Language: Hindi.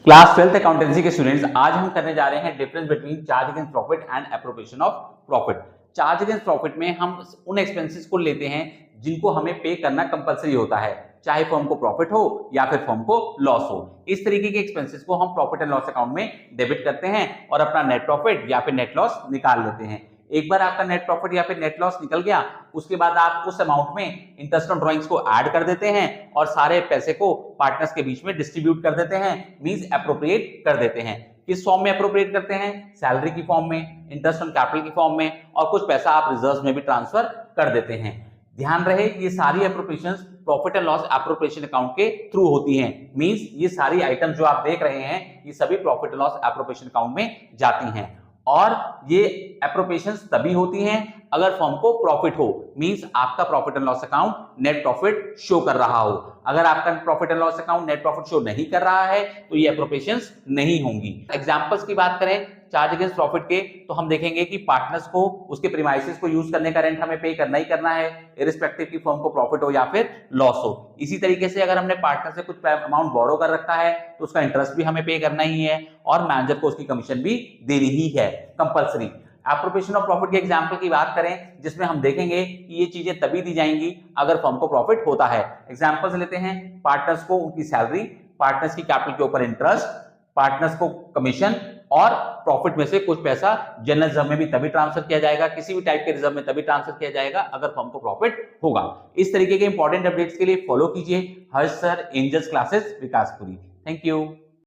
क्लास 12th अकाउंटेंसी के स्टूडेंट्स, आज हम करने जा रहे हैं difference between charge against profit and appropriation of profit. Charge against profit में हम उन एक्सपेंसेस को लेते हैं जिनको हमें पे करना कंपलसरी होता है, चाहे फर्म को प्रॉफिट हो या फिर फर्म को लॉस हो। इस तरीके के एक्सपेंसेस को हम प्रॉफिट एंड लॉस अकाउंट में डेबिट करते हैं और अपना नेट प्रॉफिट या फिर नेट लॉस निकाल लेते हैं। एक बार आपका नेट प्रॉफिट या फिर नेट लॉस निकल गया, उसके बाद आप उस अमाउंट में इंटरेस्ट ऑन ड्राइंग्स को ऐड कर देते हैं और सारे पैसे को पार्टनर्स के बीच में डिस्ट्रीब्यूट कर देते हैं, मींस एप्रोप्रिएट कर देते हैं। किस फॉर्म में एप्रोप्रिएट करते हैं? सैलरी की फॉर्म में, इंटरेस्ट ऑन कैपिटल की फॉर्म में, और कुछ पैसा आप रिजर्व में भी ट्रांसफर कर देते हैं। ध्यान रहे ये सारी appropriations profit and loss appropriation account के थ्रू होती हैं, मींस ये सारी आइटम जो आप देख रहे हैं ये सभी profit and loss appropriation account में जाती हैं। और ये एप्रोप्रिएशंस तभी होती हैं अगर फर्म को प्रॉफिट हो, मींस आपका profit and loss account net profit show कर रहा हो। अगर आपका profit and loss account net profit show नहीं कर रहा है तो ये एप्रोप्रिएशंस नहीं होंगी। एग्जांपल्स की बात करें चार्ज अगेंस्ट प्रॉफिट के, तो हम देखेंगे कि पार्टनर्स को उसके प्रीमाइसेस को यूज करने का रेंट हमें पे करना ही करना है, इरिस्पेक्टिव की फर्म को प्रॉफिट हो या फिर लॉस हो। इसी तरीके से अगर हमने पार्टनर से कुछ अमाउंट बोरो कर रखा है तो उसका इंटरेस्ट भी हमें पे करना ही है और मैनेजर को उसकी कमीशन भी देनी ही है कंपलसरी। एप्रोप्रिएशन ऑफ प्रॉफिट के एग्जांपल की बात करें जिसमें हम देखेंगे कि ये चीजें तभी दी जाएंगी अगर फर्म को प्रॉफिट होता है। एग्जांपल्स लेते हैं, पार्टनर्स को उनकी सैलरी, पार्टनर्स की कैपिटल के ऊपर इंटरेस्ट, पार्टनर्स को कमीशन और प्रॉफिट में से कुछ पैसा जनरल रिजर्व में भी तभी ट्रांसफर किया जाएगा, किसी भी टाइप के रिजर्व में तभी ट्रांसफर किया जाएगा अगर फर्म को प्रॉफिट होगा। इस तरीके के इंपॉर्टेंट अपडेट्स के लिए फॉलो कीजिए Harsh sir angels classes Vikaspuri. Thank you.